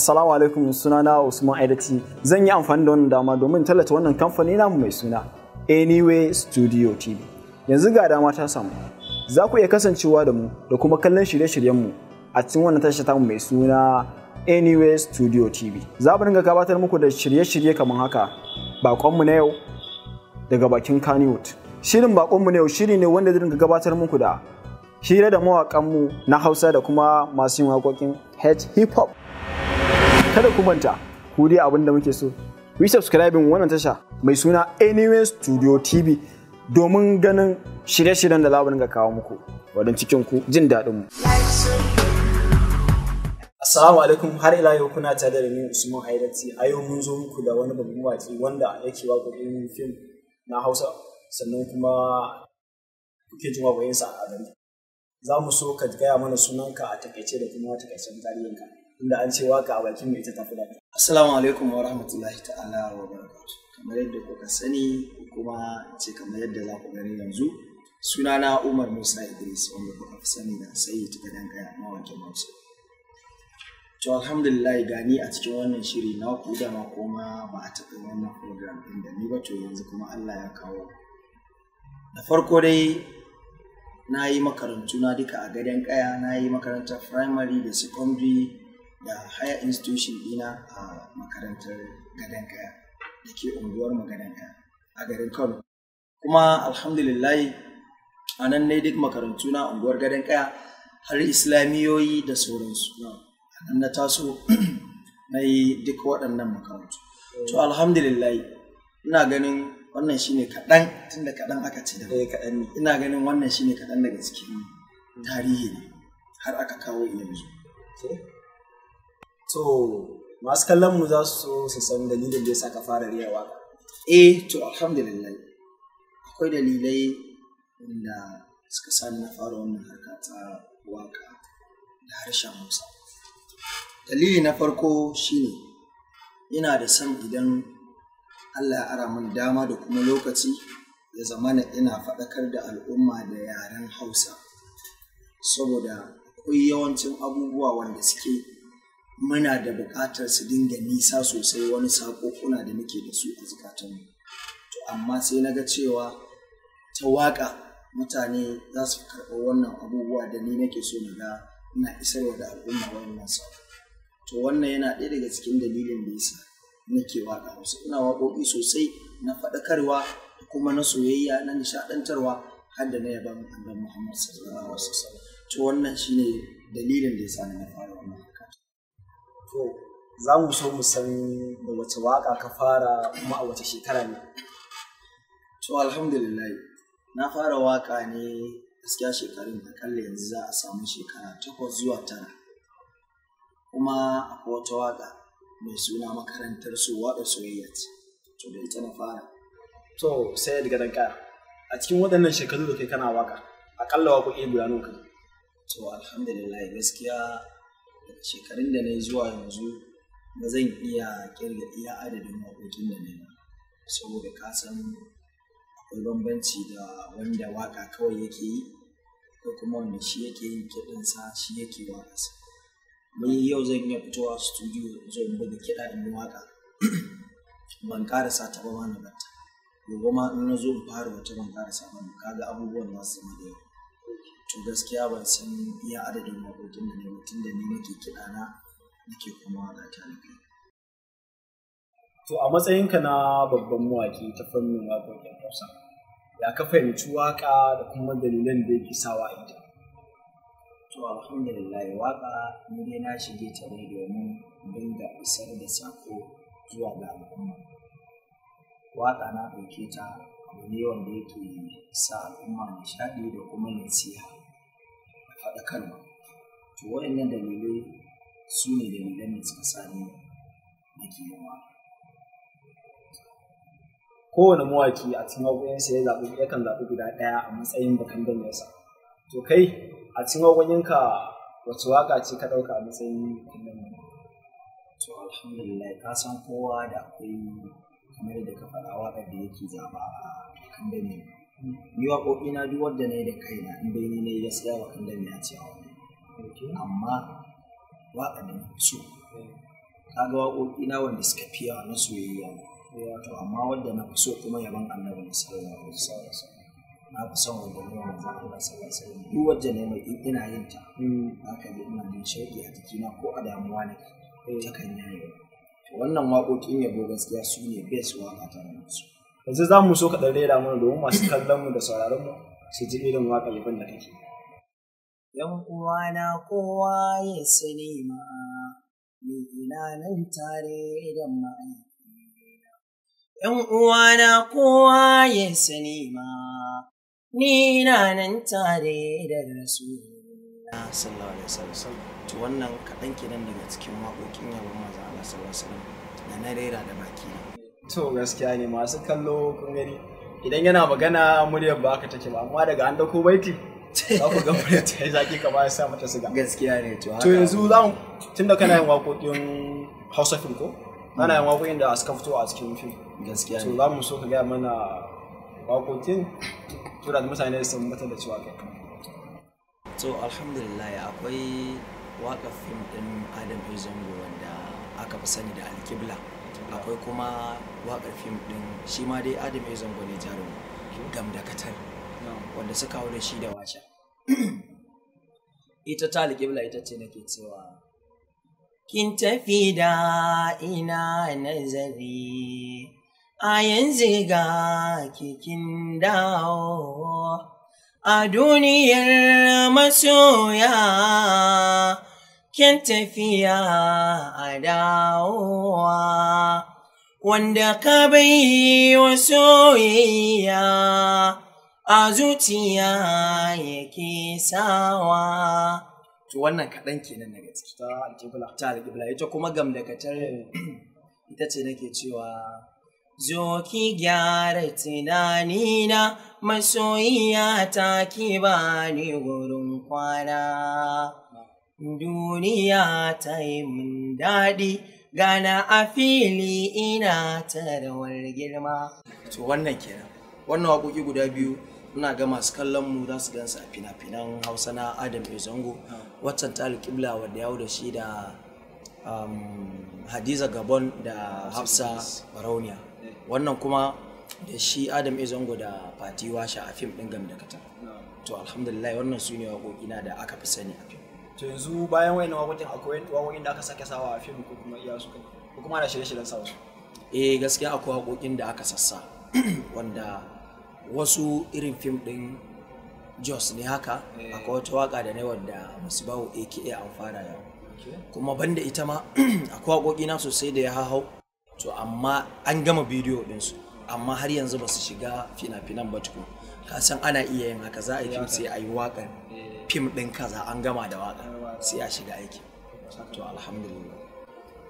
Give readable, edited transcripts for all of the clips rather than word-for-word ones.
Assalamu alaikum, sunana Usman Aidati. Zan yi amfani da wannan dama domin tallata wannan kamfani namu mai suna Anyway Studio TV. Yanzu ga dama ta samu. Za ku iya kasancewa da mu da kuma kallon shirye-shiryenmu a cikin wannan tashar tamu mai suna Anyway Studio TV. Za mu dinga gabatar muku da shirye-shirye kamar haka. Bakwammu na yau daga bakin Kannywood. Shirin Bakwammu na yau shiri ne wanda zai dinga gabatar muku da hira da mawaƙanmu na Hausa da kuma masu yin waƙoƙin hip hop. Kada ku manta, ku dai abin da muke so, ku yi subscribing wannan tasha mai suna Anyway Studio TV domin ganin shirye-shiryen da za mu dinga kawo muku wadan cikin ku jin daɗin mu. Assalamu alaikum, har ila yau kuna tare da ni Usman Aidati. A yau mun zo muku da wani babban mawaƙi wanda yake waƙoƙin fim na Hausa sannan kuma kuke jin waƙoƙinsa a gari. Za mu so ka gaya mana sunanka a takaice da kuma takaicen tarihinka, inda an ce waka a bakin mai ita tafi daɗi. Assalamu alaikum wa rahmatullahi ta'ala wa barakatuh. Kamar yadda kuka sani kuma ce kamar yadda za ku gani yanzu, sunana Umar Musa Idris wanda kuka fi sani da Sayyad Gadangaya mawaƙin Hausa. To alhamdulillah gani a cikin wannan shiri na ku da ma kuma ba a taɓa wannan program ɗin da ni ba, to yanzu kuma Allah ya kawo. Da farko dai na yi makarantu na duka a Gadangaya, na yi makarantar primary da secondary da higher institution dina a makarantar Gadangaya da ke unguwar Gadangaya a garin Kano. Kuma alhamdulillah a nan ne duk makarantu na unguwar Gadangaya har islamiyoyi da sauransu. A nan na taso na yi duk waɗannan makarantu. To alhamdulillah ina ganin wannan shine kaɗan, tunda kaɗan aka ce da kaɗan ne. Ina ganin wannan shine kaɗan daga cikin tarihi ne har aka kawo yanzu. To masu kallon mu za su san dalilin da yasa ka fara rera waka. To alhamdulillah akwai dalilai wanda suka sani na fara wannan harka ta waka da harshen Hausa. Dalili na farko shine ina da son idan Allah ya ara min dama da kuma lokaci ya zamana ina faɗakar da al'umma da yaren Hausa, saboda akwai yawancin abubuwa wanda suke muna da buƙatar su dinga nisa sosai, wani saƙoƙuna da muke da su a zukatanmu. To amma sai na ga cewa ta waƙa mutane za su karɓi wannan abubuwa da ni nake so na ga ina isarwa da al'umma wannan saƙo. To wannan yana ɗaya daga cikin dalilin da yasa nake waƙa Hausa. Ina waƙoƙi sosai na faɗakarwa da kuma na soyayya, na nishaɗantarwa har da na yaban Annabi Muhammad sallallahu alaihi wasallam. To wannan shine dalilin da yasa na fara wannan harka. To za mu so mu san da wace waka ka fara kuma a wace shekara ne? To alhamdulillah na fara waka ne gaskiya shekarun akalla yanzu za a samu shekara 8 zuwa 9. Kuma akwai wata waka mai suna makarantar su waƙar soyayya ce. To da ita na fara. To sai daga Gadangaya a cikin waɗannan shekaru da kai kana waka akalla waƙoƙi guda nawa kai? To alhamdulillah gaskiya daga shekarun da na yi zuwa yanzu ba zan iya kirga iya adadin waƙoƙin da na yi, saboda ka san akwai bambanci da wanda waƙa kawai yake yi ko kuma wanda shi yake yin kiɗansa shi yake waƙarsa. Ni yau zan iya fitowa studio zo in buga kiɗa in yi waƙa ban ƙarasa ta ba ma na batta, gobe ma in na zo in fara wata ban ƙarasa ba, kaga abubuwan za su zama da yawa. To gaskiya ban san iya adadin waƙoƙin da ne mutum da ni nake kiɗana nake kuma waƙa ta na kai. To a matsayinka na babban mawaƙi ta fannin waƙoƙin Hausa, ya ka fahimci waƙa da kuma dalilan da yake sawa ita? To alhamdulillah waƙa ni dai na shige ta ne domin dinga isar da sako zuwa ga al'umma. Waƙa na ɗauke ta abu ne wanda yake sa al'umma nishaɗi da kuma nasiha da faɗakarwa. To waɗannan dalilai su ne dalilan da suka sa ni nake yin waƙa. Kowane mawaƙi a cikin waƙoƙinsa yakan zaɓi guda ɗaya a matsayin bakan damiyarsa. To kai a cikin waƙoƙinka wace waƙa ce ka ɗauka a matsayin bakan damiyar? To alhamdulillah ka san kowa da akwai kamar da ka faɗa waƙar da yake zaɓa a bakan damiyar. Ni waƙoƙina duk wadda na yi da kaina in dai ni na yi gaskiya bakan damiya ce a wani. Amma waƙar da na fi so kaga waƙoƙi na wanda suka fi yawa na soyayya to amma wanda na fi so kuma yaban annabi sallallahu alaihi wasallam na fi son wanda ne manzo Allah sallallahu alaihi wasallam duk wanda ne mai ina yin ta haka ne ina jin shauki a jikina ko a damuwa ne ta kan yayi to wannan waƙoƙin yabo gaskiya su ne best waƙa ta su yanzu za mu so ka ɗan rera mana domin masu kallon mu da sauraron mu su ji irin waƙar yabon da kake. Yan uwana kowa ya sani ma ni ina nan tare da ma'aikina. Yan uwana kowa ya sani ma ni ina nan tare da Rasulullah sallallahu alaihi wasallam. To wannan kaɗan kenan daga cikin waƙoƙin yabon manzo Allah sallallahu alaihi wasallam da na rera da baki. To gaskiya ne masu kallo kun gani idan yana magana muryar ba haka take ba amma daga an dauko baiti za ku ga muryar ta yi zaki kamar ya sa mata siga. Gaskiya ne to haka. To yanzu za mu tunda kana yin waƙoƙin Hausa film ko? Kana yin waƙoƙin da suka fito a cikin film. Gaskiya ne. To za mu so ka gaya mana waƙoƙin to da mutane sun tabbatar da cewa kai. To alhamdulillah akwai waƙar film ɗin Adam Zango wanda aka fi sani da Alkibla. Akwai kuma waƙar fim ɗin shi ma dai Adam Zango ne jarumi Gam da Katar wanda suka hau da shi da Washa. Ita ta Alƙibla ita ce nake cewa kin tafi da ina nazari a yanzu ga kin dawo a duniyar masoya kin tafiya a dawowa wanda ka bai wa soyayya a zuciya yake sawa. To wannan kaɗan kenan daga ciki ta Alƙibla ita kuma Gam da Katar ita ce nake cewa zo ki gyara tunanina masoyiya ta ki bani wurin kwana. Duniya ta yi min daɗi gana a fili ina ta rawar girma. To wannan kenan wannan waƙoƙi guda biyu ina ga masu kallon mu za su gansu a fina-finan Hausa na Adam Zango waccan ta Alƙibla wadda ya da shi da Hadiza Gabon da Hafsa Barauniya wannan kuma da shi Adam Zango da Fati Washa a fim ɗin Gam da Katar. To alhamdulillah wannan su ne waƙoƙina da aka fi sani a fim. To yanzu bayan wayannan waƙoƙin akwai waƙoƙin da aka sake sawa a fim ko kuma iya su ko kuma da shirye-shiryen sawa? Gaskiya akwai waƙoƙin da aka sassa wanda wasu irin fim ɗin Jos ne haka akwai wata waƙa da ne wadda Musbahu aka an fara yau kuma banda ita ma akwai waƙoƙina sosai da ya hau to amma an gama bidiyo ɗinsu amma har yanzu ba su shiga fina-finan ba tukun ka san ana iya yin haka za a yi fim sai a yi waƙar fim ɗin kaza an gama da waƙa sai a shiga aiki to alhamdulillah.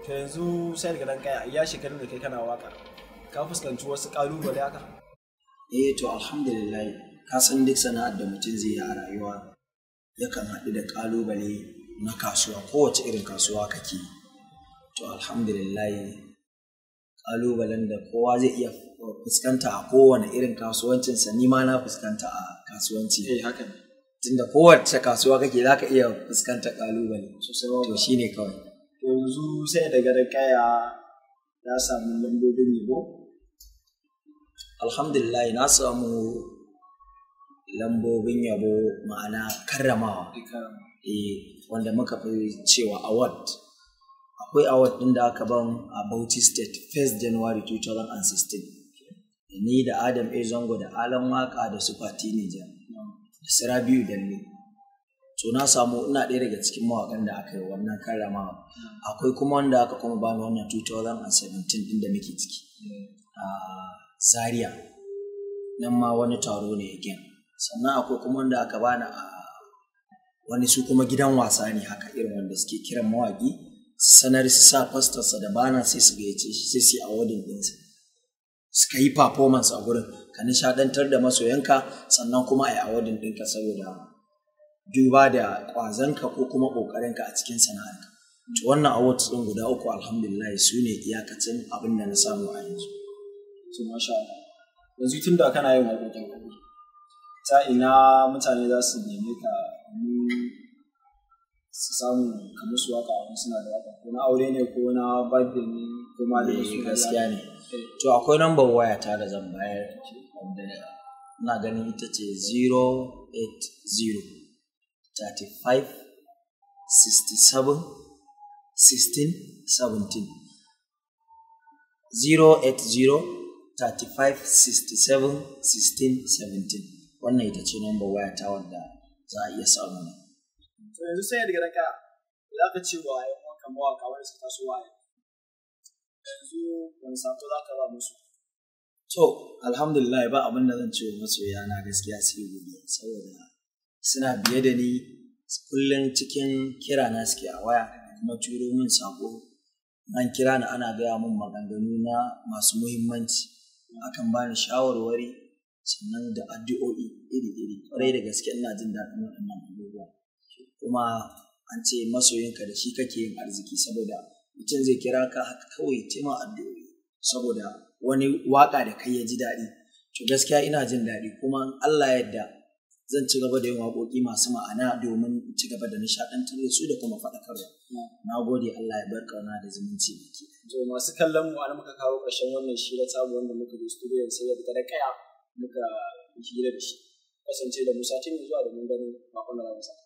To yanzu sai daga kaya ya shekarun da kai kana waƙa ka fuskanci wasu ƙalubale haka? To alhamdulillah ka san duk sana'ar da mutum zai yi a rayuwa yakan haɗu da ƙalubale na kasuwa kowace irin kasuwa kake to alhamdulillah ƙalubalen da kowa zai iya fuskanta a kowane irin kasuwancinsa ni ma na fuskanta a kasuwanci. Haka tunda kowace kasuwa kake za ka iya fuskanta ƙalubale to shi ne kawai. Yanzu sai daga kaya ya samu lambobin yabo? Alhamdulillah na samu lambobin yabo ma'ana karramawa wanda muka fi cewa award. Akwai award ɗin da aka ban a Bauchi State 1st January 2016 ni da Adam Zango da Alan Waka da Super Teenager da Sirabiu Dalle. To na samu ina ɗaya daga cikin mawaƙan da aka yi wannan karramawa. Akwai kuma wanda aka kuma bani wannan 2017 ɗin da muke ciki a Zaria nan ma wani taro ne again. Sannan akwai kuma wanda aka bani a wani su kuma gidan wasa ne haka irin wanda suke kiran mawaƙi sanar su sa fastarsa da bana sai su gayyace shi sai su yi awardin ɗinsa suka yi performance a gurin ka nishaɗantar da masoyanka sannan kuma a yi awardin ɗinka saboda duba da ƙwazonka ko kuma ƙoƙarinka a cikin sana'arka. To wannan awards ɗin guda uku alhamdulillah su ne iyakacin abin da na samu a yanzu. To masha Allah. Yanzu tun da kana yin waƙoƙin kuɗi ta ina mutane za su neme ka su samu kamar su waka wani suna da waka ko na aure ne ko na birthday ne ko ma da su gaskiya ne. To akwai number waya ta da zan bayar wanda ina ganin ita ce 080 35 67 16 17 080 35 67 16 17. Wannan ita ce number waya ta wanda za a iya samu na. To yanzu sai daga ranka za ka ce wa yan wanka mawaka wanda suka taso waye yanzu wani sako za ka ba musu? To alhamdulillah ba abin da zan ce wa masoya na gaskiya sai godiya saboda suna biye da ni kullum cikin kira na suke a waya kuma turo min sako. An kira ni ana gaya min maganganu na masu muhimmanci, akan bani shawarwari sannan da addu'o'i iri-iri. Kwarai da gaske ina jin daɗin waɗannan abubuwa. Kuma an ce masoyinka da shi kake yin arziki saboda mutum zai kira ka haka kawai ce ma addu'o'i saboda wani waka da kai ya ji daɗi. To gaskiya ina jin daɗi kuma Allah yadda zan ci gaba da yin waƙoƙi masu ma'ana domin ci gaba da nishaɗantar da su da kuma faɗakarwa. Na gode, Allah ya bar ƙauna da zumunci baki. To masu kallon mu ana muka kawo ƙarshen wannan shira tabu wanda muka zo studio Sayyad Tare kaya muka hira da shi. Kasance da mu sati mai zuwa domin ganin bakon da za mu saka.